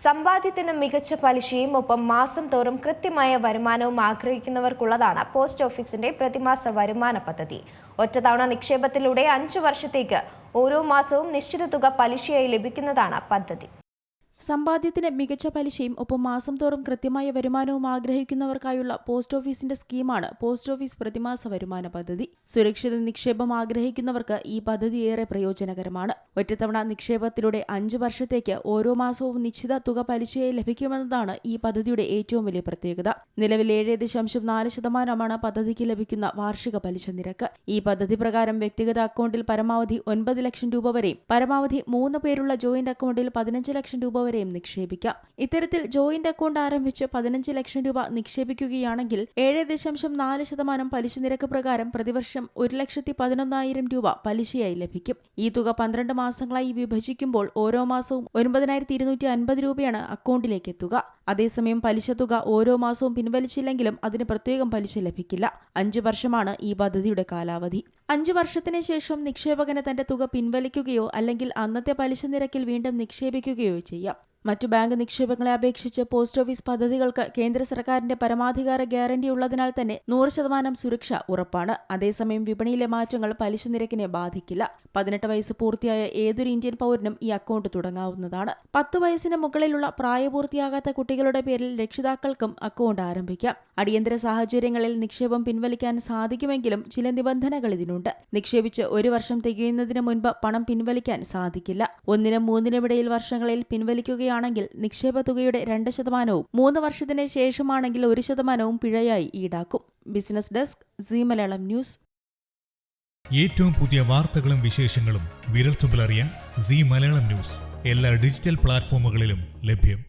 സമ്പാദ്യത്തിന് മികച്ച പലിശയും ഒപ്പം മാസം തോറും കൃത്യമായ വരുമാനവും ആഗ്രഹിക്കുന്നവർക്കുള്ളതാണ് പോസ്റ്റ് ഓഫീസിന്റെ പ്രതിമാസ വരുമാന പദ്ധതി. ഒറ്റത്തവണ നിക്ഷേപത്തിലൂടെ 5 വർഷത്തേക്ക് ഓരോ മാസവും നിശ്ചിത തുക പലിശയായി ലഭിക്കുന്നതാണ് പദ്ധതി. സമ്പാദ്യത്തിന് മികച്ച പലിശയും ഒപ്പം മാസം തോറും കൃത്യമായ വരുമാനവും ആഗ്രഹിക്കുന്നവർക്കായുള്ള പോസ്റ്റ് ഓഫീസിന്റെ സ്കീമാണ് പോസ്റ്റ് ഓഫീസ് പ്രതിമാസ വരുമാന പദ്ധതി. സുരക്ഷിത നിക്ഷേപം ആഗ്രഹിക്കുന്നവർക്ക് ഈ പദ്ധതി ഏറെ പ്രയോജനകരമാണ്. ഒറ്റത്തവണ നിക്ഷേപത്തിലൂടെ 5 വർഷത്തേക്ക് ഓരോ മാസവും നിശ്ചിത തുക പലിശയായി ലഭിക്കുമെന്നതാണ് ഈ പദ്ധതിയുടെ ഏറ്റവും വലിയ പ്രത്യേകത. നിലവിൽ 7.4% പദ്ധതിക്ക് ലഭിക്കുന്ന വാർഷിക പലിശ നിരക്ക്. ഈ പദ്ധതി പ്രകാരം വ്യക്തിഗത അക്കൗണ്ടിൽ പരമാവധി 9 ലക്ഷം രൂപ വരെയും പരമാവധി 3 പേരുള്ള ജോയിന്റ് അക്കൗണ്ടിൽ 15 ലക്ഷം രൂപ വരെയും നിക്ഷേപിക്കാം. ഇത്തരത്തിൽ ജോയിന്റ് അക്കൗണ്ട് ആരംഭിച്ച് 15 ലക്ഷം രൂപ നിക്ഷേപിക്കുകയാണെങ്കിൽ 7.4% പലിശ നിരക്ക് പ്രകാരം പ്രതിവർഷം 1,11,000 രൂപ പലിശയായി ലഭിക്കും. ഈ തുക 12 മാസങ്ങളായി വിഭജിക്കുമ്പോൾ ഓരോ മാസവും 9,250 രൂപയാണ് അക്കൗണ്ടിലേക്ക് എത്തുക. അതേസമയം പലിശ തുക ഓരോ മാസവും പിൻവലിച്ചില്ലെങ്കിലും അതിന് പ്രത്യേകം പലിശ ലഭിക്കില്ല. 5 വർഷമാണ് ഈ പദ്ധതിയുടെ കാലാവധി. 5 വർഷത്തിന് ശേഷം നിക്ഷേപകന് തന്റെ തുക പിൻവലിക്കുകയോ അല്ലെങ്കിൽ അന്നത്തെ പലിശ നിരക്കിൽ വീണ്ടും നിക്ഷേപിക്കുകയോ ചെയ്യാം. മറ്റു ബാങ്ക് നിക്ഷേപങ്ങളെ അപേക്ഷിച്ച് പോസ്റ്റ് ഓഫീസ് പദ്ധതികൾക്ക് കേന്ദ്ര സർക്കാരിന്റെ പരമാധികാര ഗ്യാരണ്ടി ഉള്ളതിനാൽ തന്നെ 100% സുരക്ഷ ഉറപ്പാണ്. അതേസമയം വിപണിയിലെ മാറ്റങ്ങൾ പലിശ നിരക്കിനെ ബാധിക്കില്ല. 18 വയസ്സ് പൂർത്തിയായ ഏതൊരു ഇന്ത്യൻ പൗരനും ഈ അക്കൗണ്ട് തുടങ്ങാവുന്നതാണ്. 10 വയസ്സിന് മുകളിലുള്ള പ്രായപൂർത്തിയാകാത്ത കുട്ടികളുടെ പേരിൽ രക്ഷിതാക്കൾക്കും അക്കൗണ്ട് ആരംഭിക്കാം. അടിയന്തര സാഹചര്യങ്ങളിൽ നിക്ഷേപം പിൻവലിക്കാൻ സാധിക്കുമെങ്കിലും ചില നിബന്ധനകൾ ഇതിനുണ്ട്. നിക്ഷേപിച്ച് 1 വർഷം തികയുന്നതിന് മുൻപ് പണം പിൻവലിക്കാൻ സാധിക്കില്ല. 1-നും 3-നും ഇടയിൽ വർഷങ്ങളിൽ പിൻവലിക്കുകയാണെങ്കിൽ നിക്ഷേപ തുകയുടെ 2%, 3 വർഷത്തിന് ശേഷമാണെങ്കിൽ 1% പിഴയായി ഈടാക്കും. Business desk, Zee Malayalam news. ഏറ്റവും പുതിയ വാർത്തകളും വിശേഷങ്ങളും വിരൽത്തുമ്പിലറിയാൻ സീ മലയാളം ന്യൂസ് എല്ലാ ഡിജിറ്റൽ പ്ലാറ്റ്ഫോമുകളിലും ലഭ്യം.